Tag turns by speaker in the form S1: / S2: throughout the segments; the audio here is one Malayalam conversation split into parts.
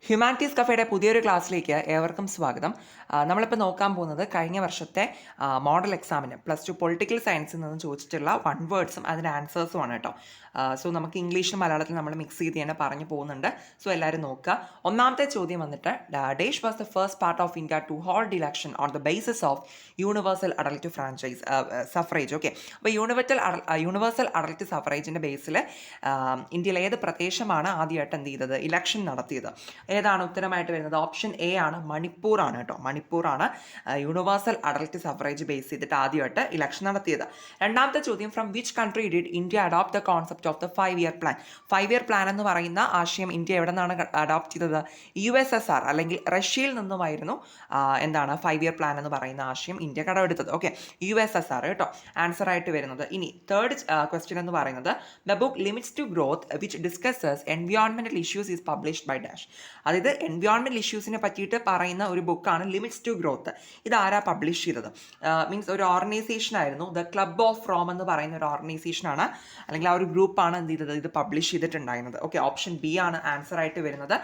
S1: ഹ്യൂമാനിറ്റീസ് കഫേയുടെ പുതിയൊരു ക്ലാസ്സിലേക്ക് ഏവർക്കും സ്വാഗതം. നമ്മളിപ്പോൾ നോക്കാൻ പോകുന്നത് കഴിഞ്ഞ വർഷത്തെ മോഡൽ എക്സാമിന് +2 പൊളിറ്റിക്കൽ സയൻസിൽ നിന്ന് ചോദിച്ചിട്ടുള്ള വൺ വേർഡ്സും അതിൻ്റെ ആൻസേഴ്സുമാണ് കേട്ടോ. സോ നമുക്ക് ഇംഗ്ലീഷും മലയാളത്തിൽ നമ്മൾ മിക്സ് ചെയ്ത് തന്നെ പറഞ്ഞു പോകുന്നുണ്ട്. സോ എല്ലാവരും നോക്കുക. ഒന്നാമത്തെ ചോദ്യം വന്നിട്ട് dash was the first part of India to hold election on the basis of universal adult franchise suffrage. Okay, അപ്പോൾ യൂണിവേഴ്സൽ അഡൽട്ട് സഫറേജിൻ്റെ ബേസിൽ ഇന്ത്യയിലെ ഏത് പ്രദേശമാണ് ആദ്യമായിട്ട് എന്ത് ചെയ്തത്, ഇലക്ഷൻ നടത്തിയത്? ഏതാണ് ഉത്തരമായിട്ട് വരുന്നത്? ഓപ്ഷൻ എ ആണ്, മണിപ്പൂർ ആണ് കേട്ടോ. മണിപ്പൂറാണ് യൂണിവേഴ്സൽ അഡൽട്ട് സഫറേജ് ബേസ് ചെയ്തിട്ട് ആദ്യമായിട്ട് ഇലക്ഷൻ നടത്തിയത്. രണ്ടാമത്തെ ചോദ്യം, from which country did India adopt the concept of the 5-year plan? 5-year plan എന്ന് പറയുന്ന ആശയം ഇന്ത്യ എവിടെ നിന്നാണ് അഡോപ്റ്റ് ചെയ്തത്? USSR അല്ലെങ്കിൽ റഷ്യയിൽ നിന്നുമായിരുന്നു എന്താണ് 5-year പ്ലാൻ എന്ന് പറയുന്ന ആശയം ഇന്ത്യ കടമെടുത്തത്. ഓക്കെ, USSR കേട്ടോ ആൻസർ ആയിട്ട് വരുന്നത്. ഇനി തേർഡ് ക്വസ്റ്റ്യൻ എന്ന് പറയുന്നത്, the book limits to growth which discusses എൻവയോൺമെന്റൽ issues is published by dash. അതായത് എൻവയോൺമെൻറ്റൽ ഇഷ്യൂസിനെ പറ്റിയിട്ട് പറയുന്ന ഒരു ബുക്കാണ് ലിമിറ്റ്സ് ടു ഗ്രോത്ത്. ഇതാരാ പബ്ലിഷ് ചെയ്തത്? മീൻസ് ഒരു ഓർഗനൈസേഷൻ ആയിരുന്നു, ദ ക്ലബ് ഓഫ് റോം എന്ന് പറയുന്ന ഒരു ഓർഗനൈസേഷനാണ്, അല്ലെങ്കിൽ ആ ഒരു ഗ്രൂപ്പാണ് എന്ത് ചെയ്തത്, ഇത് പബ്ലിഷ് ചെയ്തിട്ടുണ്ടായിരുന്നത്. ഓക്കെ, ഓപ്ഷൻ ബി ആണ് ആൻസർ ആയിട്ട് വരുന്നത്.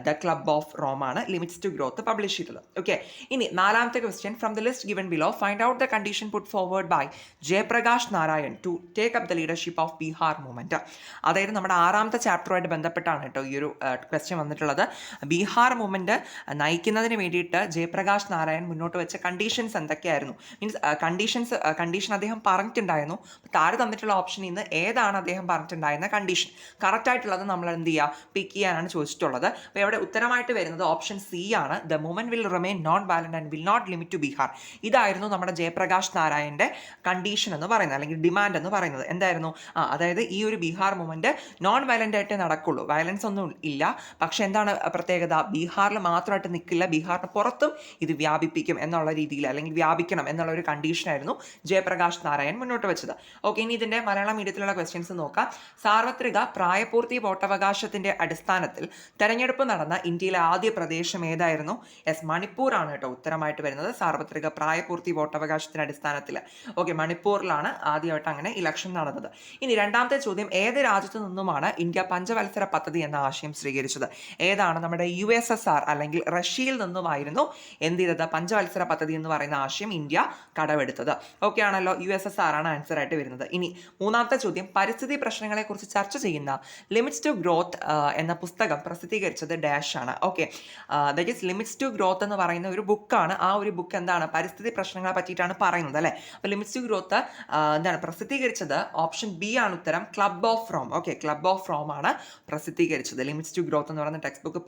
S1: ദ ക്ലബ് ഓഫ് റോം ആണ് ലിമിറ്റ്സ് ടു ഗ്രോത്ത് പബ്ലിഷ് ചെയ്തത്. ഓക്കെ, ഇനി നാലാമത്തെ question, from the list given below find out the condition put forward by Jayaprakash Narayan to take up the leadership of Bihar movement. അതായത് നമ്മുടെ ആറാമത്തെ ചാപ്റ്ററുമായിട്ട് ബന്ധപ്പെട്ടാണ് കേട്ടോ ഈ ഒരു ക്വസ്റ്റ്യൻ വന്നിട്ടുള്ളത്. ബീഹാർ മൂവ്മെന്റ് നയിക്കുന്നതിന് വേണ്ടിയിട്ട് ജയപ്രകാശ് നാരായൺ മുന്നോട്ട് വെച്ച കണ്ടീഷൻസ് എന്തൊക്കെയായിരുന്നു? മീൻസ് കണ്ടീഷൻ അദ്ദേഹം പറഞ്ഞിട്ടുണ്ടായിരുന്നു. താഴെ തന്നിട്ടുള്ള ഓപ്ഷനിൽ നിന്ന് ഏതാണ് അദ്ദേഹം പറഞ്ഞിട്ടുണ്ടായിരുന്ന കണ്ടീഷൻ? കറക്റ്റ് ആയിട്ടുള്ളത് നമ്മൾ എന്ത് ചെയ്യുക, പിക്ക് ചെയ്യാനാണ് ചോദിച്ചിട്ടുള്ളത്. അപ്പോൾ ഇവിടെ ഉത്തരമായിട്ട് വരുന്നത് ഓപ്ഷൻ സി ആണ്, the movement will remain non violent and will not limit to Bihar. ഇതായിരുന്നു നമ്മുടെ ജയപ്രകാശ് നാരായണന്റെ കണ്ടീഷൻ എന്ന് പറയുന്നത്, അല്ലെങ്കിൽ ഡിമാൻഡ് എന്ന് പറയുന്നത്. എന്തായിരുന്നു? അതായത് ഈ ഒരു ബീഹാർ മൂവ്മെന്റ് നോൺ വയലന്റ് ആയിട്ടേ നടക്കുള്ളൂ, വയലൻസ് ഒന്നും ഇല്ല. പക്ഷെ എന്താണ് പ്രത്യേകത? ബീഹാറിൽ മാത്രമായിട്ട് നിൽക്കില്ല, ബീഹാറിന് പുറത്തും ഇത് വ്യാപിപ്പിക്കും എന്നുള്ള രീതിയിൽ, അല്ലെങ്കിൽ വ്യാപിക്കണം എന്നുള്ള ഒരു കണ്ടീഷനായിരുന്നു ജയപ്രകാശ് നാരായൺ മുന്നോട്ട് വെച്ചത്. ഓക്കെ, ഇനി ഇതിന്റെ മലയാളം മീഡിയത്തിലുള്ള ക്വസ്റ്റ്യൻസ് നോക്കാം. സാർവത്രിക പ്രായപൂർത്തി വോട്ടവകാശത്തിന്റെ അടിസ്ഥാനത്തിൽ തെരഞ്ഞെടുപ്പ് നടന്ന ഇന്ത്യയിലെ ആദ്യ പ്രദേശം ഏതായിരുന്നു? യെസ്, മണിപ്പൂർ ആണ് കേട്ടോ ഉത്തരമായിട്ട് വരുന്നത്. സാർവത്രിക പ്രായപൂർത്തി വോട്ടവകാശത്തിന്റെ അടിസ്ഥാനത്തിൽ ഓക്കെ, മണിപ്പൂരിലാണ് ആദ്യമായിട്ട് അങ്ങനെ ഇലക്ഷൻ നടന്നത്. ഇനി രണ്ടാമത്തെ ചോദ്യം, ഏത് രാജ്യത്തു നിന്നുമാണ് ഇന്ത്യ പഞ്ചവത്സര പദ്ധതി എന്ന ആശയം സ്വീകരിച്ചത്? ഏതാണ്? നമ്മുടെ USSR അല്ലെങ്കിൽ റഷ്യയിൽ നിന്നുമായിരുന്നു എന്ത് ചെയ്തത്, പഞ്ചവത്സര പദ്ധതി എന്ന് പറയുന്ന ആശയം ഇന്ത്യ കടമെടുത്തത്. ഓക്കെ ആണല്ലോ, USSR ആണ് ആൻസർ ആയിട്ട് വരുന്നത്. ഇനി മൂന്നാമത്തെ ചോദ്യം, പരിസ്ഥിതി പ്രശ്നങ്ങളെ കുറിച്ച് ചർച്ച ചെയ്യുന്ന ലിമിറ്റ്സ് ടു ഗ്രോത്ത് എന്ന പുസ്തകം പ്രസിദ്ധീകരിച്ചത് ഡാഷ് ആണ്. Okay, that is limits to growth എന്ന് പറയുന്ന ഒരു ബുക്കാണ്. ആ ഒരു ബുക്ക് എന്താണ്, പരിസ്ഥിതി പ്രശ്നങ്ങളെ പറ്റിയിട്ടാണ് പറയുന്നത് അല്ലേ. അപ്പോൾ ലിമിറ്റ്സ് ടു ഗ്രോത്ത് എന്താണ് പ്രസിദ്ധീകരിച്ചത്? ഓപ്ഷൻ ബി ആണ് ഉത്തരം, club of Rome. Okay, club of Rome ആണ് പ്രസിദ്ധീകരിച്ചത്. ലിമിറ്റ്സ് ടു ഗ്രോത്ത് എന്ന് പറയുന്ന ടെക്സ്റ്റ് ബുക്ക്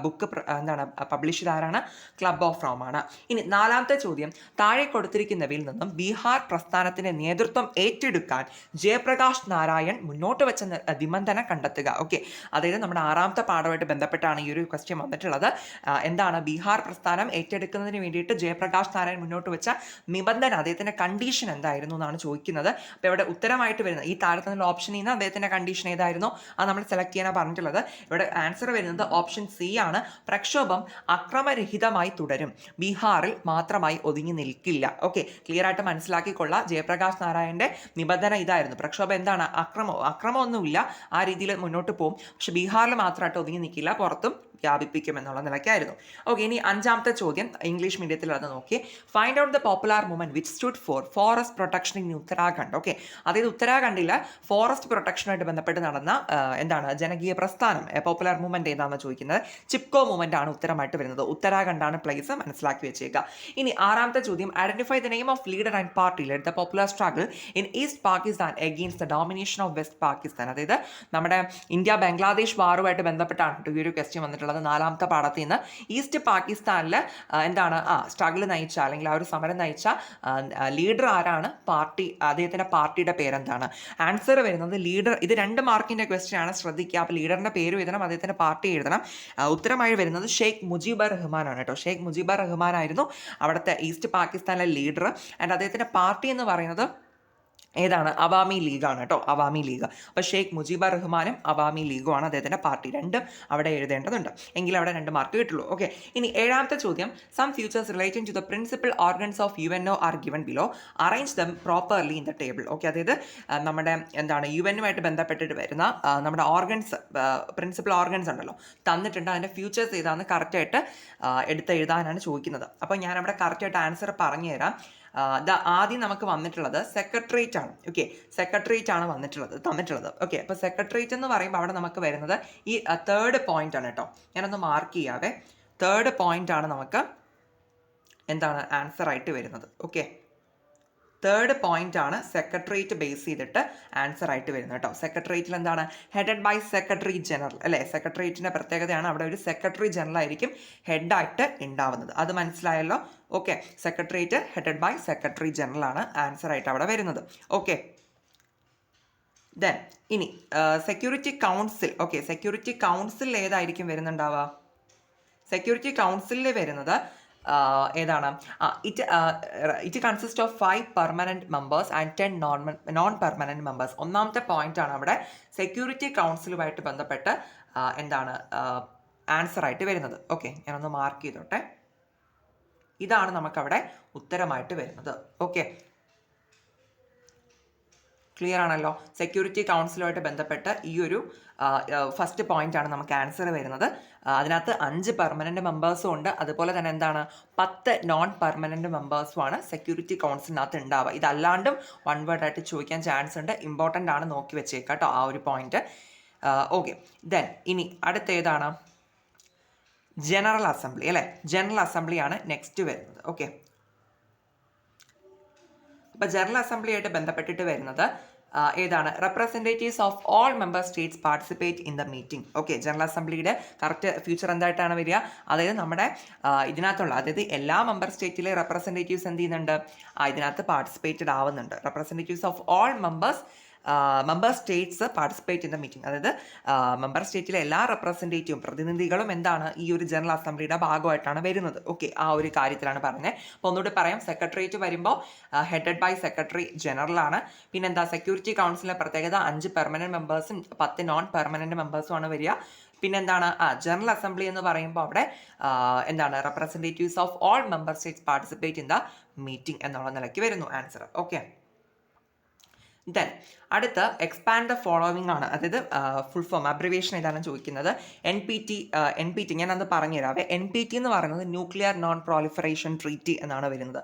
S1: ബുക്ക് എന്താണ് പബ്ലിഷ് ചെയ്ത ആരാണ്? ക്ലബ് ഓഫ് റോം ആണ്. ഇനി നാലാമത്തെ ചോദ്യം, താഴെ കൊടുത്തിരിക്കുന്നവയിൽ നിന്നും ബീഹാർ പ്രസ്ഥാനത്തിന്റെ നേതൃത്വം ഏറ്റെടുക്കാൻ ജയപ്രകാശ് നാരായൺ മുന്നോട്ട് വെച്ച നിബന്ധന കണ്ടെത്തുക. ഓക്കെ, അതായത് നമ്മുടെ ആറാമത്തെ പാഠമായിട്ട് ബന്ധപ്പെട്ടാണ് ഈ ഒരു ക്വസ്റ്റ്യൻ വന്നിട്ടുള്ളത്. എന്താണ് ബീഹാർ പ്രസ്ഥാനം ഏറ്റെടുക്കുന്നതിന് വേണ്ടിയിട്ട് ജയപ്രകാശ് നാരായൺ മുന്നോട്ട് വെച്ച നിബന്ധന, അദ്ദേഹത്തിന്റെ കണ്ടീഷൻ എന്തായിരുന്നു എന്നാണ് ചോദിക്കുന്നത്. അപ്പോൾ ഇവിടെ ഉത്തരമായിട്ട് വരുന്നത് ഈ താഴത്തുള്ള ഓപ്ഷനിൽ നിന്ന് അദ്ദേഹത്തിന്റെ കണ്ടീഷൻ ഏതായിരുന്നു അത് നമ്മൾ സെലക്ട് ചെയ്യാനാണ് പറഞ്ഞിട്ടുള്ളത്. ഇവിടെ ആൻസർ വരുന്നത് ഓപ്ഷൻ സി ആണ്, പ്രക്ഷോഭം അക്രമരഹിതമായി തുടരും, ബീഹാറിൽ മാത്രമായി ഒതുങ്ങി നിൽക്കില്ല. ഓക്കെ, ക്ലിയർ ആയിട്ട് മനസ്സിലാക്കിക്കൊള്ള. ജയപ്രകാശ് നാരായണന്റെ നിബന്ധന ഇതായിരുന്നു, പ്രക്ഷോഭം എന്താണ്, അക്രമമൊന്നുമില്ല, ആ രീതിയിൽ മുന്നോട്ട് പോകും, പക്ഷെ ബീഹാറിൽ മാത്രമായിട്ട് ഒതുങ്ങി നിൽക്കില്ല, പുറത്തും വ്യാപിപ്പിക്കും എന്നുള്ള നിലയ്ക്കായിരുന്നു. ഓക്കെ, ഇനി അഞ്ചാമത്തെ ചോദ്യം ഇംഗ്ലീഷ് മീഡിയത്തിൽ അത് നോക്കി. Find out the popular movement which stood four forest protection in Uttarakhand. Okay, അതായത് ഉത്തരാഖണ്ഡിൽ ഫോറസ്റ്റ് പ്രൊട്ടക്ഷനുമായിട്ട് ബന്ധപ്പെട്ട് നടന്ന എന്താണ് ജനകീയ പ്രസ്ഥാനം, പോപ്പുലർ മൂവ്മെന്റ് ഏതാണെന്ന് ചോദിക്കുന്നത്. ചിപ്കോ മൂവ്മെന്റ് ആണ് ഉത്തരമായിട്ട് വരുന്നത്. ഉത്തരാഖണ്ഡാണ് പ്ലേസ്, മനസ്സിലാക്കി വെച്ചേക്കുക. ഇനി ആറാമത്തെ ചോദ്യം, identify the name of leader and party lead the popular struggle in east Pakistan against the domination of west Pakistan. അതായത് നമ്മുടെ ഇന്ത്യ ബംഗ്ലാദേശ് വാറുമായിട്ട് ബന്ധപ്പെട്ടാണ് ഈ ഒരു ക്വസ്റ്റ്യൻ വന്നിട്ടുള്ളത്. നാലാമത്തെ പാഠത്തിൽ നിന്ന് ഈസ്റ്റ് പാകിസ്ഥാനിൽ എന്താണ് സ്ട്രഗിൾ നയിച്ച, അല്ലെങ്കിൽ ആ ഒരു സമരം നയിച്ച ലീഡർ ആരാണ്, പാർട്ടി, അദ്ദേഹത്തിന്റെ പാർട്ടിയുടെ പേരെന്താണ്? ആൻസർ വരുന്നത് ലീഡർ. ഇത് 2 മാർക്കിന്റെ ക്വസ്റ്റ്യൻ ആണ്, ശ്രദ്ധിക്കുക. അപ്പോൾ ലീഡറിന്റെ പേര് എഴുതണം, അദ്ദേഹത്തിന്റെ പാർട്ടി എഴുതണം. ഉത്തരമായി വരുന്നത് ഷെയ്ഖ് മുജീബർ റഹ്മാൻ ആണ് കേട്ടോ. ഷെയ്ഖ് മുജീബർ റഹ്മാൻ ആയിരുന്നു അവിടുത്തെ ഈസ്റ്റ് പാകിസ്ഥാനിലെ ലീഡർ. ആൻഡ് അദ്ദേഹത്തിന്റെ പാർട്ടി എന്ന് പറയുന്നത് ഏതാണ്? അവാമി ലീഗാണ് കേട്ടോ, അവാമി ലീഗ്. അപ്പോൾ ഷെയ്ഖ് മുജീബർ റഹ്മാനും അവാമി ലീഗുമാണ് അദ്ദേഹത്തിൻ്റെ പാർട്ടി. രണ്ടും അവിടെ എഴുതേണ്ടതുണ്ട്, എങ്കിൽ അവിടെ 2 മാർക്ക് കിട്ടുള്ളൂ. ഓക്കെ, ഇനി 7ാമത്തെ ചോദ്യം. Some futures relating to the principal organs of UNO are given below, arrange them properly in the table. Okay, അതായത് നമ്മുടെ എന്താണ് UN-ഉമായിട്ട് ബന്ധപ്പെട്ടിട്ട് വരുന്ന നമ്മുടെ ഓർഗൻസ്, പ്രിൻസിപ്പൽ ഓർഗൻസ് ഉണ്ടല്ലോ, തന്നിട്ടുണ്ട്. അതിൻ്റെ ഫ്യൂച്ചേഴ്സ് ഏതാണെന്ന് കറക്റ്റായിട്ട് എഴുതാനാണ് ചോദിക്കുന്നത്. അപ്പോൾ ഞാനവിടെ കറക്റ്റായിട്ട് ആൻസർ പറഞ്ഞു തരാം. ആദ്യം നമുക്ക് വന്നിട്ടുള്ളത് സെക്രട്ടേറിയറ്റ് ആണ്. ഓക്കെ, സെക്രട്ടേറിയറ്റ് ആണ് തന്നിട്ടുള്ളത്. ഓക്കെ, അപ്പോൾ സെക്രട്ടേറിയറ്റ് എന്ന് പറയുമ്പോൾ അവിടെ നമുക്ക് വരുന്നത് ഈ 3rd പോയിന്റ് ആണ് കേട്ടോ. ഞാനൊന്ന് മാർക്ക് ചെയ്യാവേ. 3rd പോയിന്റ് ആണ് നമുക്ക് എന്താണ് ആൻസർ ആയിട്ട് വരുന്നത്. ഓക്കെ, 3rd പോയിന്റ് ആണ് സെക്രട്ടേറിയറ്റ് ബേസ് ചെയ്തിട്ട് ആൻസർ ആയിട്ട് വരുന്നത് കേട്ടോ. സെക്രട്ടേറിയറ്റിൽ എന്താണ്? ഹെഡഡ് ബൈ സെക്രട്ടറി ജനറൽ അല്ലേ? സെക്രട്ടേറിയറ്റിൻ്റെ പ്രത്യേകതയാണ് അവിടെ ഒരു സെക്രട്ടറി ജനറൽ ആയിരിക്കും ഹെഡായിട്ട് ഉണ്ടാവുന്നത്. അത് മനസ്സിലായല്ലോ? Okay, secretariat headed by secretary general ആണ് ആൻസർ ആയിട്ട് അവിടെ വരുന്നത്. ഓക്കെ, ദെൻ ഇനി security council. Okay, security council ഏതായിരിക്കും വരുന്നുണ്ടാവുക? സെക്യൂരിറ്റി കൗൺസിലിൽ വരുന്നത് ഏതാണ്? It consist of 5 permanent members and 10 non permanent members. 1ാമത്തെ പോയിന്റ് ആണ് അവിടെ സെക്യൂരിറ്റി കൗൺസിലുമായിട്ട് ബന്ധപ്പെട്ട് എന്താണ് ആൻസർ ആയിട്ട് വരുന്നത്. ഓക്കെ, ഞാനൊന്ന് മാർക്ക് ചെയ്തോട്ടെ. ഇതാണ് നമുക്കവിടെ ഉത്തരമായിട്ട് വരുന്നത്. ഓക്കെ, ക്ലിയർ ആണല്ലോ? സെക്യൂരിറ്റി കൗൺസിലുമായിട്ട് ബന്ധപ്പെട്ട് ഈ ഒരു ഫസ്റ്റ് പോയിന്റ് ആണ് നമുക്ക് ആൻസർ വരുന്നത്. അതിനകത്ത് 5 പെർമനൻറ്റ് മെമ്പേഴ്സും ഉണ്ട്, അതുപോലെ തന്നെ എന്താണ് 10 നോൺ പെർമനൻറ്റ് മെമ്പേഴ്സുമാണ് സെക്യൂരിറ്റി കൗൺസിലിനകത്ത് ഉണ്ടാവുക. ഇതല്ലാണ്ടും 1 വേർഡ് ആയിട്ട് ചോദിക്കാൻ ചാൻസ് ഉണ്ട്. ഇമ്പോർട്ടൻ്റ് ആണ്, നോക്കി വെച്ചേക്കാം കേട്ടോ ആ ഒരു പോയിന്റ്. ഓക്കെ, ദെൻ ഇനി അടുത്ത ഏതാണ്? ജനറൽ അസംബ്ലി അല്ലേ? ജനറൽ അസംബ്ലിയാണ് നെക്സ്റ്റ് വരുന്നത്. ഓക്കെ, അപ്പോൾ ജനറൽ അസംബ്ലിയായിട്ട് ബന്ധപ്പെട്ടിട്ട് വരുന്നത് ഏതാണ്? Representatives of all member states participate in the meeting. Okay, general അസംബ്ലിയുടെ കറക്റ്റ് ഫ്യൂച്ചർ എന്തായിട്ടാണ് വരിക? അതായത് നമ്മുടെ ഇതിനകത്തുള്ള, അതായത് എല്ലാ മെമ്പർ സ്റ്റേറ്റിലെ റെപ്രസെൻറ്റേറ്റീവ്സ് എന്ത് ചെയ്യുന്നുണ്ട്? ഇതിനകത്ത് പാർട്ടിസിപ്പേറ്റഡ് ആവുന്നുണ്ട്. Representatives of all member states participate in the meeting. അതായത് മെമ്പർ സ്റ്റേറ്റിലെ എല്ലാ റെപ്രസെൻറ്റേറ്റീവും പ്രതിനിധികളും എന്താണ് ഈ ഒരു ജനറൽ അസംബ്ലിയുടെ ഭാഗമായിട്ടാണ് വരുന്നത്. ഓക്കെ, ആ ഒരു കാര്യത്തിലാണ് പറഞ്ഞത്. അപ്പോൾ ഒന്നുകൂടി പറയാം. സെക്രട്ടേറിയറ്റ് വരുമ്പോൾ ഹെഡഡ് ബൈ സെക്രട്ടറി ജനറൽ ആണ്. പിന്നെന്താ? സെക്യൂരിറ്റി കൗൺസിലിൻ്റെ പ്രത്യേകത 5 പെർമനൻറ്റ് മെമ്പേഴ്സും 10 നോൺ പെർമനൻറ്റ് മെമ്പേഴ്സും ആണ് വരിക. പിന്നെന്താണ്? ജനറൽ അസംബ്ലി എന്ന് പറയുമ്പോൾ അവിടെ എന്താണ്? Representatives of all member states participate in the meeting എന്നുള്ള നിലയ്ക്ക് വരുന്നു ആൻസർ. ഓക്കെ, ദെൻ അടുത്ത എക്സ്പാൻഡ് ദ ഫോളോവിങ് ആണ്. അതായത് ഫുൾ ഫോം അബ്രിവേഷൻ ഏതാണ് ചോദിക്കുന്നത്? NPT ഞാനത് പറഞ്ഞുതരാവേ. NPT എന്ന് പറയുന്നത് ന്യൂക്ലിയർ നോൺ പ്രോളിഫറേഷൻ ട്രീറ്റി എന്നാണ് വരുന്നത്.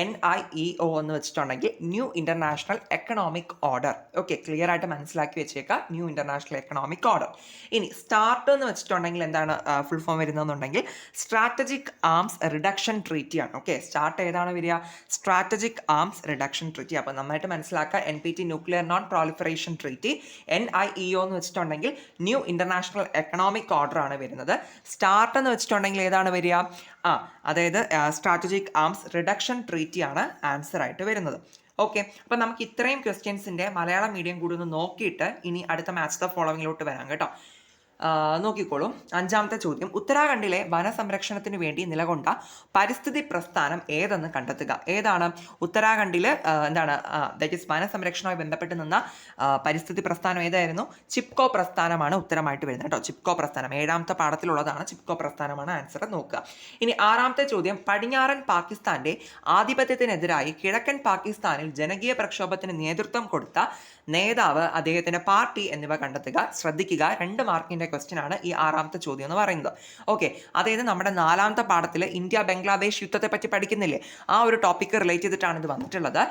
S1: NIEO എന്ന് വെച്ചിട്ടുണ്ടെങ്കിൽ new international economic order. Okay, clear ആയിട്ട് മനസ്സിലാക്കി വെച്ചേക്കാം, ന്യൂ ഇൻ്റർനാഷണൽ എക്കണോമിക് ഓർഡർ. ഇനി സ്റ്റാർട്ട് എന്ന് വെച്ചിട്ടുണ്ടെങ്കിൽ എന്താണ് ഫുൾ ഫോം വരുന്നതെന്നുണ്ടെങ്കിൽ സ്ട്രാറ്റജിക് ആംസ് റിഡക്ഷൻ ട്രീറ്റി ആണ്. ഓക്കെ, സ്റ്റാർട്ട് ഏതാണ് വരിക? Strategic arms reduction treaty. അപ്പോൾ നന്നായിട്ട് മനസ്സിലാക്കുക. NPT nuclear non proliferation treaty. NIEO എന്ന് വെച്ചിട്ടുണ്ടെങ്കിൽ ന്യൂ ഇൻ്റർനാഷണൽ എക്കണോമിക് ഓർഡർ ആണ് വരുന്നത്. സ്റ്റാർട്ട് എന്ന് വെച്ചിട്ടുണ്ടെങ്കിൽ ഏതാണ് വരിക? അതായത് സ്ട്രാറ്റജിക് ആംസ് റിഡക്ഷൻ ട്രീറ്റി ആണ് ആൻസർ ആയിട്ട് വരുന്നത്. ഓക്കെ, അപ്പോൾ നമുക്ക് ഇത്രയും ക്വസ്റ്റ്യൻസിൻ്റെ മലയാളം മീഡിയം കൂടി ഒന്ന് നോക്കിയിട്ട് ഇനി അടുത്ത മാച്ച് ദ ഫോളോവിങ്ങിലോട്ട് വരാം കേട്ടോ. നോക്കിക്കോളൂ. 5ാമത്തെ ചോദ്യം. ഉത്തരാഖണ്ഡിലെ വനസംരക്ഷണത്തിന് വേണ്ടി നിലകൊണ്ട പരിസ്ഥിതി പ്രസ്ഥാനം ഏതെന്ന് കണ്ടെത്തുക. ഏതാണ്? ഉത്തരാഖണ്ഡിൽ എന്താണ് ദാറ്റ് ഈസ് വനസംരക്ഷണവുമായി ബന്ധപ്പെട്ട് നിന്ന പരിസ്ഥിതി പ്രസ്ഥാനം ഏതായിരുന്നു? ചിപ്കോ പ്രസ്ഥാനമാണ് ഉത്തരമായിട്ട് വരുന്നത് കേട്ടോ. ചിപ്കോ പ്രസ്ഥാനം 7ാമത്തെ പാഠത്തിലുള്ളതാണ്. ചിപ്കോ പ്രസ്ഥാനമാണ് ആൻസർ. നോക്കുക. ഇനി 6ാമത്തെ ചോദ്യം. പടിഞ്ഞാറൻ പാകിസ്ഥാന്റെ ആധിപത്യത്തിനെതിരായി കിഴക്കൻ പാകിസ്ഥാനിൽ ജനകീയ പ്രക്ഷോഭത്തിന് നേതൃത്വം കൊടുത്ത നേതാവ്, അദ്ദേഹത്തിന്റെ പാർട്ടി എന്നിവ കണ്ടെത്തുക. ശ്രദ്ധിക്കുക, 2 മാർക്കിന്റെ ക്വസ്റ്റ്യൻ ആണ് ഈ 6ാമത്തെ ചോദ്യം എന്ന് പറയുന്നത്. ഓക്കെ, അതായത് നമ്മുടെ 4ാമത്തെ പാഠത്തിൽ ഇന്ത്യ ബംഗ്ലാദേശ് യുദ്ധത്തെ പറ്റി പഠിക്കുന്നില്ലേ, ആ ഒരു ടോപ്പിക്ക് റിലേറ്റ് ചെയ്തിട്ടാണ് ഇത് വന്നിട്ടുള്ളത്.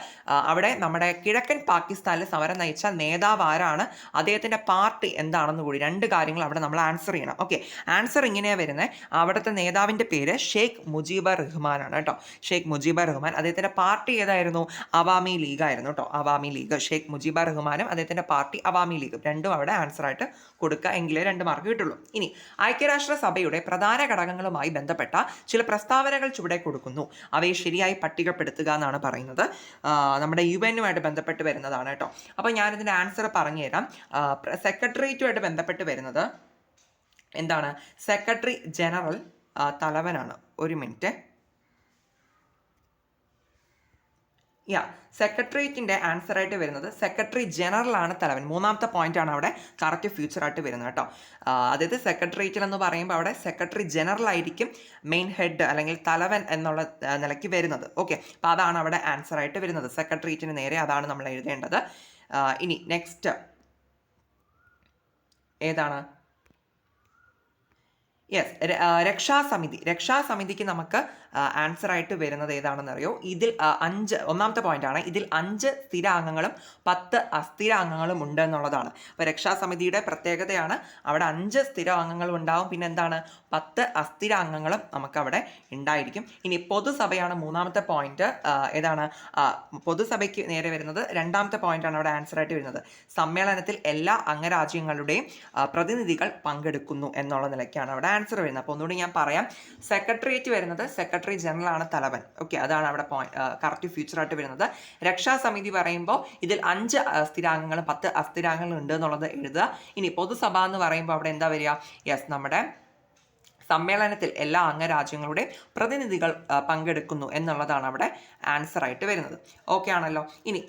S1: അവിടെ നമ്മുടെ കിഴക്കൻ പാകിസ്ഥാനിൽ സമരം നയിച്ച നേതാവ് ആരാണ്, അദ്ദേഹത്തിന്റെ പാർട്ടി എന്താണെന്ന് കൂടി 2 കാര്യങ്ങൾ അവിടെ നമ്മൾ ആൻസർ ചെയ്യണം. ഓക്കെ, ആൻസർ ഇങ്ങനെയാണ് വരുന്നത്. അവിടുത്തെ നേതാവിന്റെ പേര് ഷെയ്ഖ് മുജീബർ റഹ്മാൻ ആണ് കേട്ടോ. ഷെയ്ഖ് മുജീബർ റഹ്മാൻ. അദ്ദേഹത്തിന്റെ പാർട്ടി ഏതായിരുന്നു? അവാമി ലീഗ് ആയിരുന്നു കേട്ടോ. അവാമി ലീഗ്. ഷെയ്ഖ് മുജീബർ റഹ്മാനും അദ്ദേഹത്തിന്റെ പാർട്ടി അവാമി ലീഗും രണ്ടും അവിടെ ആൻസർ ആയിട്ട് കൊടുക്കുക, എങ്കിലേ 2 മാർക്ക് കിട്ടുള്ളൂ. ഇനി ഐക്യരാഷ്ട്രസഭയുടെ പ്രധാന ഘടകങ്ങളുമായി ബന്ധപ്പെട്ട ചില പ്രസ്താവനകൾ ചുവടെ കൊടുക്കുന്നു. അവയെ ശരിയായി പട്ടികപ്പെടുത്തുക എന്നാണ് പറയുന്നത്. നമ്മുടെ UN-ഉമായിട്ട് ബന്ധപ്പെട്ട് വരുന്നതാണ് കേട്ടോ. അപ്പോൾ ഞാനിതിൻ്റെ ആൻസർ പറഞ്ഞുതരാം. സെക്രട്ടേറിയറ്റുമായിട്ട് ബന്ധപ്പെട്ട് വരുന്നത് എന്താണ്? സെക്രട്ടറി ജനറൽ തലവനാണ്. ഒരു മിനിറ്റ്. യാ സെക്രട്ടേറിയറ്റിൻ്റെ ആൻസറായിട്ട് വരുന്നത് സെക്രട്ടറി ജനറൽ ആണ് തലവൻ. മൂന്നാമത്തെ പോയിന്റ് ആണ് അവിടെ കറക്റ്റ് ഫ്യൂച്ചറായിട്ട് വരുന്നത് കേട്ടോ. അതായത് സെക്രട്ടേറിയറ്റിൽ എന്ന് പറയുമ്പോൾ അവിടെ സെക്രട്ടറി ജനറൽ ആയിരിക്കും മെയിൻ ഹെഡ് അല്ലെങ്കിൽ തലവൻ എന്നുള്ള നിലയ്ക്ക് വരുന്നത്. ഓക്കെ, അപ്പോൾ അതാണ് അവിടെ ആൻസറായിട്ട് വരുന്നത്. സെക്രട്ടേറിയറ്റിന് നേരെ അതാണ് നമ്മൾ എഴുതേണ്ടത്. ഇനി നെക്സ്റ്റ് ഏതാണ്? യെസ്, രക്ഷാസമിതിക്ക് നമുക്ക് ആൻസറായിട്ട് വരുന്നത് ഏതാണെന്നറിയോ? ഇതിൽ ഒന്നാമത്തെ പോയിന്റ് ആണ്, ഇതിൽ 5 സ്ഥിരാംഗങ്ങളും 10 അസ്ഥിരാംഗങ്ങളും ഉണ്ട് എന്നുള്ളതാണ്. അപ്പോൾ രക്ഷാസമിതിയുടെ പ്രത്യേകതയാണ് അവിടെ 5 സ്ഥിരാംഗങ്ങളും ഉണ്ടാവും, പിന്നെ എന്താണ് 10 അസ്ഥിരാംഗങ്ങളും നമുക്കവിടെ ഉണ്ടായിരിക്കും. ഇനി പൊതുസഭയാണ് മൂന്നാമത്തെ പോയിന്റ്. ഏതാണ്? പൊതുസഭയ്ക്ക് നേരെ വരുന്നത് രണ്ടാമത്തെ പോയിന്റാണ് അവിടെ ആൻസറായിട്ട് വരുന്നത്. സമ്മേളനത്തിൽ എല്ലാ അംഗരാജ്യങ്ങളുടെയും പ്രതിനിധികൾ പങ്കെടുക്കുന്നു എന്നുള്ള നിലയ്ക്കാണ് അവിടെ ആൻസർ വരുന്നത്. അപ്പോൾ ഒന്നുകൂടി ഞാൻ പറയാം, സെക്രട്ടേറിയറ്റ് വരുന്നത് സെക്രട്ടറി ജനറൽ ആണ് തലവൻ. ഓക്കെ, അതാണ് അവിടെ കറക്റ്റ് ഫ്യൂച്ചറായിട്ട് വരുന്നത്. രക്ഷാസമിതി പറയുമ്പോൾ ഇതിൽ 5 സ്ഥിരാംഗങ്ങളും 10 അസ്ഥിരാംഗങ്ങളും ഉണ്ട് എന്നുള്ളത് എഴുതുക. ഇനി പൊതുസഭ എന്ന് പറയുമ്പോൾ അവിടെ എന്താ വരിക? യെസ്, നമ്മുടെ സമ്മേളനത്തിൽ എല്ലാ അംഗരാജ്യങ്ങളുടെ പ്രതിനിധികൾ പങ്കെടുക്കുന്നു എന്നുള്ളതാണ് അവിടെ ആൻസറായിട്ട് വരുന്നത്. ഓക്കെ ആണല്ലോ. ഇനി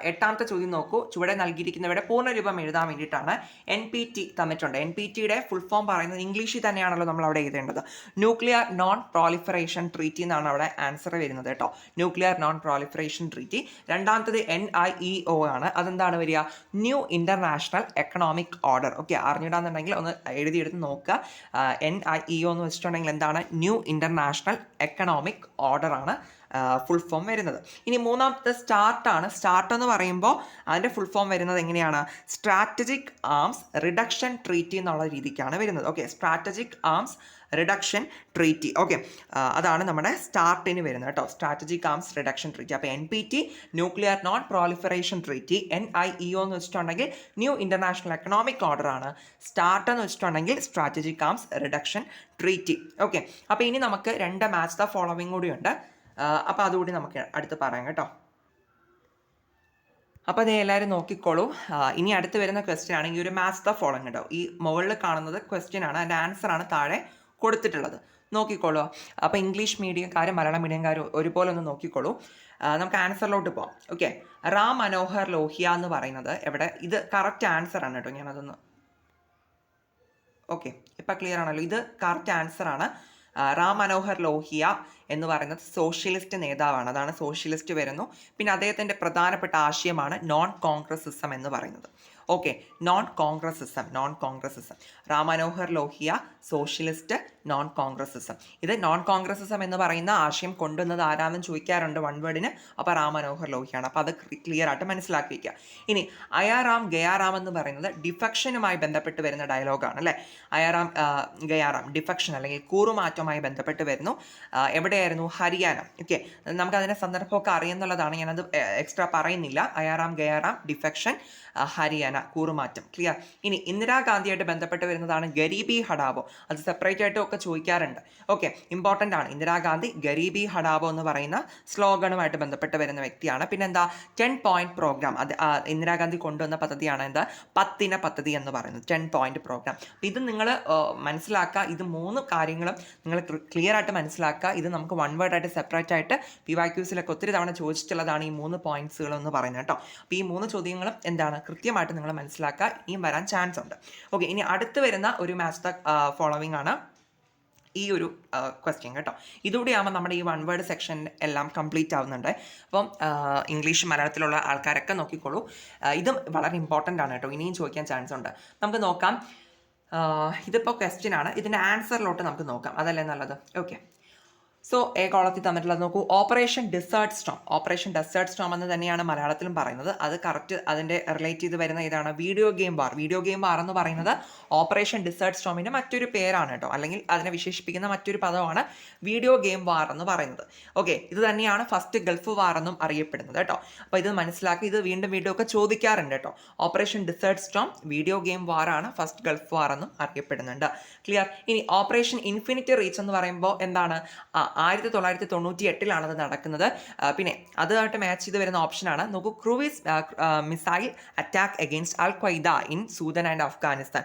S1: 8ാമത്തെ ചോദ്യം നോക്കൂ. ചുവടെ നൽകിയിരിക്കുന്നവയുടെ പൂർണ്ണരൂപം എഴുതാൻ വേണ്ടിയിട്ടാണ് NPT തന്നിട്ടുണ്ട്. NPTയുടെ ഫുൾ ഫോം പറയുന്നത് ഇംഗ്ലീഷിൽ തന്നെയാണല്ലോ നമ്മൾ അവിടെ എഴുതേണ്ടത്. ന്യൂക്ലിയർ നോൺ പ്രോളിഫറേഷൻ ട്രീറ്റി എന്നാണ് അവിടെ ആൻസർ വരുന്നത് കേട്ടോ. Nuclear non proliferation treaty. രണ്ടാമത്തത് NIEO ആണ്. അതെന്താണ് വരിക? New international economic order. Okay, അറിഞ്ഞിടാന്നുണ്ടെങ്കിൽ ഒന്ന് എഴുതിയെടുത്ത് നോക്കുക. NIEO എന്ന് വെച്ചിട്ടുണ്ടെങ്കിൽ എന്താണ്? ന്യൂ ഇന്റർനാഷണൽ എക്കണോമിക് ഓർഡർ ആണ് ഫുൾ ഫോം വരുന്നത്. ഇനി മൂന്നാമത്തെ സ്റ്റാർട്ടാണ്. സ്റ്റാർട്ട് എന്ന് പറയുമ്പോൾ അതിൻ്റെ ഫുൾ ഫോം വരുന്നത് എങ്ങനെയാണ്? സ്ട്രാറ്റജിക് ആംസ് റിഡക്ഷൻ ട്രീറ്റി എന്നുള്ള രീതിക്കാണ് വരുന്നത്. Okay, strategic arms reduction treaty. Okay, അതാണ് നമ്മുടെ സ്റ്റാർട്ടിന് വരുന്നത് കേട്ടോ. Strategic arms reduction treaty. അപ്പോൾ NPT nuclear non proliferation treaty. NIEO എന്ന് വെച്ചിട്ടുണ്ടെങ്കിൽ ന്യൂ ഇന്റർനാഷണൽ എക്കണോമിക് ഓർഡർ ആണ്. സ്റ്റാർട്ട് എന്ന് വെച്ചിട്ടുണ്ടെങ്കിൽ strategic arms reduction treaty. Okay, അപ്പോൾ ഇനി നമുക്ക് 2 മാച്ച് ദ ഫോളോവിങ് കൂടിയുണ്ട്. അപ്പോൾ അതുകൂടി നമുക്ക് അടുത്ത് പറയാം കേട്ടോ. അപ്പോൾ അത് എല്ലാവരും നോക്കിക്കോളൂ. ഇനി അടുത്ത് വരുന്ന ക്വസ്റ്റ്യൻ ആണ് ഈ ഒരു മാച്ച് ദ ഫോളോവിങ് കേട്ടോ. ഈ മുകളിൽ കാണുന്നത് ക്വസ്റ്റ്യൻ ആണ്, അതിൻ്റെ ആൻസറാണ് താഴെ കൊടുത്തിട്ടുള്ളത്. നോക്കിക്കോളൂ. അപ്പോൾ ഇംഗ്ലീഷ് മീഡിയംകാരും മലയാളം മീഡിയംകാരും ഒരുപോലെ ഒന്ന് നോക്കിക്കോളൂ. നമുക്ക് ആൻസറിലോട്ട് പോകാം. ഓക്കെ, റാം മനോഹർ ലോഹിയ എന്ന് പറയുന്നത് എവിടെ? ഇത് കറക്റ്റ് ആൻസർ ആണ് കേട്ടോ. ഞാനതൊന്ന് ഓക്കെ, ഇപ്പം ക്ലിയർ ആണല്ലോ. ഇത് കറക്റ്റ് ആൻസർ ആണ്. റാം മനോഹർ ലോഹിയ എന്ന് പറയുന്നത് സോഷ്യലിസ്റ്റ് നേതാവാണ്. അതാണ് സോഷ്യലിസ്റ്റ് വരുന്നു. പിന്നെ അദ്ദേഹത്തിൻ്റെ പ്രധാനപ്പെട്ട ആശയമാണ് നോൺ കോൺഗ്രസിസം എന്ന് പറയുന്നത്. Okay, non Congressism. Ram Manohar Lohia socialist, non Congressism. ഇത് നോൺ കോൺഗ്രസിസം എന്ന് പറയുന്ന ആശയം കൊണ്ടുവന്നത് ആരാണെന്ന് ചോദിക്കാറുണ്ട് വൺ വേർഡിന്. അപ്പോൾ റാം മനോഹർ ലോഹിയാണ്. അപ്പോൾ അത് ക്ലിയർ ആയിട്ട് മനസ്സിലാക്കി വയ്ക്കുക. ഇനി അയാറാം ഗയാറാം എന്ന് പറയുന്നത് ഡിഫക്ഷനുമായി ബന്ധപ്പെട്ട് വരുന്ന ഡയലോഗാണ് അല്ലേ. അയാറാം ഗയാറാം ഡിഫക്ഷൻ അല്ലെങ്കിൽ കൂറുമാറ്റവുമായി ബന്ധപ്പെട്ട് വരുന്നു. എവിടെയായിരുന്നു? ഹരിയാന. ഓക്കെ, നമുക്കതിൻ്റെ സന്ദർഭമൊക്കെ അറിയുന്നുള്ളതാണ്, ഞാനത് എക്സ്ട്രാ പറയുന്നില്ല. അയാറാം ഗയാറാം ഡിഫക്ഷൻ, ഹരിയാന കൂറുമാറ്റം. ക്ലിയർ. ഇനി ഇന്ദിരാഗാന്ധിയായിട്ട് ബന്ധപ്പെട്ട് വരുന്നതാണ് ഗരീബി ഹഠാവോ. അത് സെപ്പറേറ്റ് ആയിട്ടും ഒക്കെ ചോദിക്കാറുണ്ട്. ഓക്കെ, ഇമ്പോർട്ടൻ്റ് ആണ്. ഇന്ദിരാഗാന്ധി ഗരീബി ഹഠാവോ എന്ന് പറയുന്ന സ്ലോഗനുമായിട്ട് ബന്ധപ്പെട്ട് വരുന്ന വ്യക്തിയാണ്. പിന്നെ എന്താ? 10 പോയിന്റ് പ്രോഗ്രാം. അത് ഇന്ദിരാഗാന്ധി കൊണ്ടുവന്ന പദ്ധതിയാണ് എന്താ? 10 പദ്ധതി എന്ന് പറയുന്നത്, 10 പോയിന്റ് പ്രോഗ്രാം. അപ്പോൾ ഇത് നിങ്ങൾ മനസ്സിലാക്കുക. ഇത് 3 കാര്യങ്ങളും നിങ്ങൾ ക്ലിയർ ആയിട്ട് മനസ്സിലാക്കുക. ഇത് നമുക്ക് വൺ വേർഡ് ആയിട്ട് സെപ്പറേറ്റ് ആയിട്ട് PYQസിലൊക്കെ ഒത്തിരി തവണ ചോദിച്ചിട്ടുള്ളതാണ് ഈ 3 പോയിന്റ്സുകൾ എന്ന് പറയുന്നത് കേട്ടോ. അപ്പോൾ ഈ 3 ചോദ്യങ്ങളും എന്താണ് കൃത്യമായിട്ട് നിങ്ങൾ മനസ്സിലാക്കുക. ഇനിയും വരാൻ ചാൻസ് ഉണ്ട്. ഓക്കെ, ഇനി അടുത്ത് വരുന്ന ഒരു മാച്ച് ദ ഫോളോവിങ് ആണ് ഈ ഒരു ക്വസ്റ്റ്യൻ കേട്ടോ. ഇതുകൂടിയാകുമ്പോൾ നമ്മുടെ ഈ വൺ വേർഡ് സെക്ഷൻ എല്ലാം കംപ്ലീറ്റ് ആവുന്നുണ്ട്. അപ്പം ഇംഗ്ലീഷ് മലയാളത്തിലുള്ള ആൾക്കാരൊക്കെ നോക്കിക്കോളൂ. ഇതും വളരെ ഇമ്പോർട്ടൻ്റ് ആണ് കേട്ടോ. ഇനിയും ചോദിക്കാൻ ചാൻസ് ഉണ്ട്. നമുക്ക് നോക്കാം. ഇതിപ്പോൾ ക്വസ്റ്റ്യൻ ആണ്. ഇതിൻ്റെ ആൻസറിലോട്ട് നമുക്ക് നോക്കാം. അതല്ലേ നല്ലത്? ഓക്കെ, സോ കോളത്തിൽ തന്നിട്ടുള്ളത് നോക്കൂ. ഓപ്പറേഷൻ ഡെസേർട്ട് സ്റ്റോം എന്ന് തന്നെയാണ് മലയാളത്തിലും പറയുന്നത്. അത് കറക്റ്റ് അതിൻ്റെ റിലേറ്റ് ചെയ്ത് വരുന്ന ഇതാണ് വീഡിയോ ഗെയിം വാർ എന്ന് പറയുന്നത് ഓപ്പറേഷൻ ഡെസേർട്ട് സ്റ്റോമിൻ്റെ മറ്റൊരു പേരാണ് കേട്ടോ. അല്ലെങ്കിൽ അതിനെ വിശേഷിപ്പിക്കുന്ന മറ്റൊരു പദമാണ് വീഡിയോ ഗെയിം വാർ എന്ന് പറയുന്നത്. ഓക്കെ, ഇത് തന്നെയാണ് ഫസ്റ്റ് ഗൾഫ് വാർ എന്നും അറിയപ്പെടുന്നത് കേട്ടോ. അപ്പോൾ ഇത് മനസ്സിലാക്കി. ഇത് വീണ്ടും ഒക്കെ ചോദിക്കാറുണ്ട് കേട്ടോ. Operation desert storm video game war ആണ്, ഫസ്റ്റ് ഗൾഫ് വാർ എന്നും അറിയപ്പെടുന്നുണ്ട്. ക്ലിയർ. ഇനി ഓപ്പറേഷൻ ഇൻഫിനിറ്റി റീച്ച് എന്ന് പറയുമ്പോൾ എന്താണ്? 1998 അത് നടക്കുന്നത്. പിന്നെ അതുമായിട്ട് മാച്ച് ചെയ്ത് വരുന്ന ഓപ്ഷനാണ് നോക്കൂ, cruise missile attack against al Qaeda in Sudan and Afghanistan.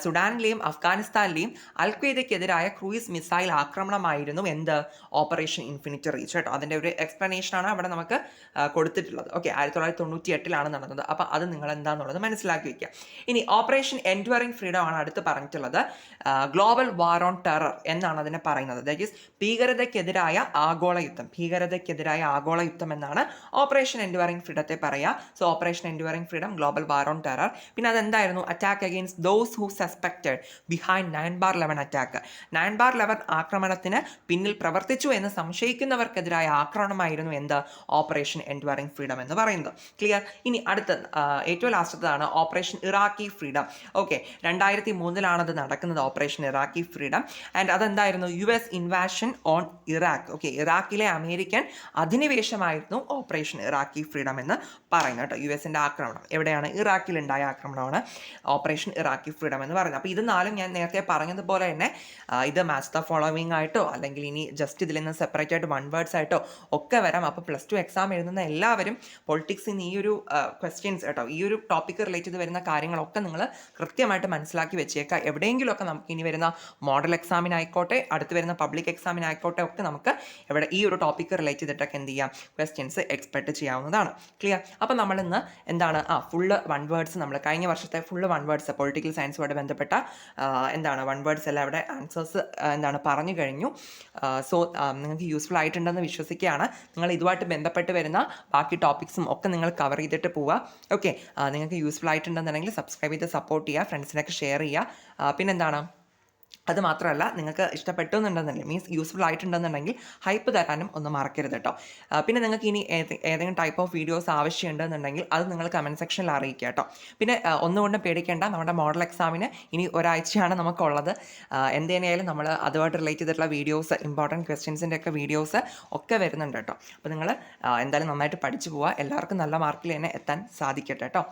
S1: സുഡാനിലെയും അഫ്ഗാനിസ്ഥാനിലെയും അൽ ഖ്വയ്ദയ്ക്കെതിരായ ക്രൂയിസ് മിസൈൽ ആക്രമണമായിരുന്നു എന്ത്, ഓപ്പറേഷൻ ഇൻഫിനിറ്റി റീച്ച് കേട്ടോ. അതിൻ്റെ ഒരു എക്സ്പ്ലനേഷനാണ് അവിടെ നമുക്ക് കൊടുത്തിട്ടുള്ളത്. ഓക്കെ, 1998 നടന്നത്. അപ്പോൾ അത് നിങ്ങൾ എന്താണെന്നുള്ളത് മനസ്സിലാക്കി വയ്ക്കുക. ഇനി ഓപ്പറേഷൻ എൻഡ്യൂറിംഗ് ഫ്രീഡം ആണ് അടുത്ത് പറഞ്ഞിട്ടുള്ളത്. ഗ്ലോബൽ വാർ ഓൺ ടെറർ എന്നാണ് അതിനെ പറയുന്നത്. ദാറ്റ് ഈസ് ഭീകരതയ്ക്കെതിരായ ആഗോള യുദ്ധം എന്നാണ് ഓപ്പറേഷൻ എൻഡ്യൂറിംഗ് ഫ്രീഡത്തെ പറയുക. So operation enduring freedom, global war on terror. പിന്നെ അതെന്തായിരുന്നു, attack against those who suspected behind 9/11 attack. 9/11 ആക്രമണത്തിന് പിന്നിൽ പ്രവർത്തിച്ചു എന്ന് സംശയിക്കുന്നവർക്കെതിരായ ആക്രമണമായിരുന്നു എന്ത്, ഓപ്പറേഷൻ എൻഡ്യൂറിംഗ് ഫ്രീഡം എന്ന് പറയുന്നത്. ക്ലിയർ. ഇനി അടുത്ത ഏറ്റവും ലാസ്റ്റത്തതാണ് ഓപ്പറേഷൻ ഇറാഖി ഫ്രീഡം. ഓക്കെ, 2003 അത് നടക്കുന്നത്, ഓപ്പറേഷൻ ഇറാഖി ഫ്രീഡം. ആൻഡ് അതെന്തായിരുന്നു, US invasion on Iraq. Okay, ഇറാഖിലെ അമേരിക്കൻ അധിനിവേശമായിരുന്നു ഓപ്പറേഷൻ ഇറാഖി ഫ്രീഡം എന്ന് പറയുന്നത് കേട്ടോ. US-ൻ്റെ ആക്രമണം എവിടെയാണ്, ഇറാഖിലുണ്ടായ ആക്രമണമാണ് ഓപ്പറേഷൻ ഇറാഖി ഫ്രീഡം എന്ന് പറയുന്നത്. അപ്പോൾ ഇത് നാലും ഞാൻ നേരത്തെ പറഞ്ഞതുപോലെ തന്നെ ഇത് മാച്ച് ദ ഫോളോവിങ് ആയിട്ടോ അല്ലെങ്കിൽ ഇനി ജസ്റ്റ് ഇതിൽ നിന്ന് സെപ്പറേറ്റ് ആയിട്ട് വൺ വേർഡ്സ് ആയിട്ടോ ഒക്കെ വരാം. അപ്പോൾ +2 എക്സാം എഴുതുന്ന എല്ലാവരും പൊളിറ്റിക്സിൽ നിന്ന് ഈ ഒരു ക്വസ്റ്റ്യൻസ് കേട്ടോ, ഈ ഒരു ടോപ്പിക്ക് റിലേറ്റ് ചെയ്ത് വരുന്ന കാര്യങ്ങളൊക്കെ നിങ്ങൾ കൃത്യമായിട്ട് മനസ്സിലാക്കി വെച്ചേക്കുക. എവിടെയെങ്കിലുമൊക്കെ നമുക്ക് ഇനി വരുന്ന മോഡൽ എക്സാമിനായിക്കോട്ടെ, അടുത്ത് വരുന്ന പബ്ലിക് എക്സാമിനായിക്കോട്ടെ ഒക്കെ നമുക്ക് ഇവിടെ ഈ ഒരു ടോപ്പിക്ക് റിലേറ്റ് ചെയ്തിട്ടൊക്കെ എന്ത് ചെയ്യാം, ക്വസ്റ്റ്യൻസ് എക്സ്പെക്ട് ചെയ്യാവുന്നതാണ്. ക്ലിയർ. അപ്പോൾ നമ്മൾ ഇന്ന് എന്താണ് ഫുള്ള് വൺ വേർഡ്സ്, നമ്മൾ കഴിഞ്ഞ വർഷത്തെ ഫുള്ള് വൺ വേർഡ്സ് പൊളിറ്റിക്കൽ സയൻസുമായിട്ട് ബന്ധപ്പെട്ട വൺ വേർഡ്സ് എല്ലാം ഇവിടെ ആൻസേഴ്സ് പറഞ്ഞു കഴിഞ്ഞു. സോ നിങ്ങൾക്ക് യൂസ്ഫുൾ ആയിട്ടുണ്ടെന്ന് വിശ്വസിക്കുകയാണ്. നിങ്ങൾ ഇതുമായിട്ട് ബന്ധപ്പെട്ട് വരുന്ന ബാക്കി ടോപ്പിക്സും ഒക്കെ നിങ്ങൾ കവർ ചെയ്തിട്ട് പോവുക. ഓക്കെ, നിങ്ങൾക്ക് യൂസ്ഫുൾ ആയിട്ടുണ്ടെന്നുണ്ടെങ്കിൽ സബ്സ്ക്രൈബ് ചെയ്ത് സപ്പോർട്ട് ചെയ്യുക, ഫ്രണ്ട്സിനൊക്കെ ഷെയർ ചെയ്യുക. പിന്നെന്താണ്, അത് മാത്രമല്ല നിങ്ങൾക്ക് ഇഷ്ടപ്പെട്ടു എന്നുണ്ടെന്നുണ്ടെങ്കിൽ മീൻസ് യൂസ്ഫുൾ ആയിട്ടുണ്ടെന്നുണ്ടെങ്കിൽ ഹൈപ്പ് തരാനും ഒന്നും മറക്കരുത് കേട്ടോ. പിന്നെ നിങ്ങൾക്ക് ഇനി ഏതെങ്കിലും ടൈപ്പ് ഓഫ് വീഡിയോസ് ആവശ്യമുണ്ടെന്നുണ്ടെങ്കിൽ അത് നിങ്ങൾ കമൻറ്റ് സെക്ഷനിൽ അറിയിക്കുക കേട്ടോ. പിന്നെ ഒന്നുകൊണ്ടും പേടിക്കേണ്ട, നമ്മുടെ മോഡൽ എക്സാമിന് ഇനി ഒരാഴ്ചയാണ് നമുക്കുള്ളത്. എന്തിനായാലും നമ്മൾ അതുമായിട്ട് റിലേറ്റ് ചെയ്തിട്ടുള്ള വീഡിയോസ്, ഇമ്പോർട്ടൻറ്റ് ക്വസ്റ്റ്യൻസിൻ്റെ ഒക്കെ വീഡിയോസ് ഒക്കെ വരുന്നുണ്ട് കേട്ടോ. അപ്പോൾ നിങ്ങൾ എന്തായാലും നന്നായിട്ട് പഠിച്ചു പോവുക. എല്ലാവർക്കും നല്ല മാർക്കിൽ തന്നെ എത്താൻ സാധിക്കട്ടെ കേട്ടോ.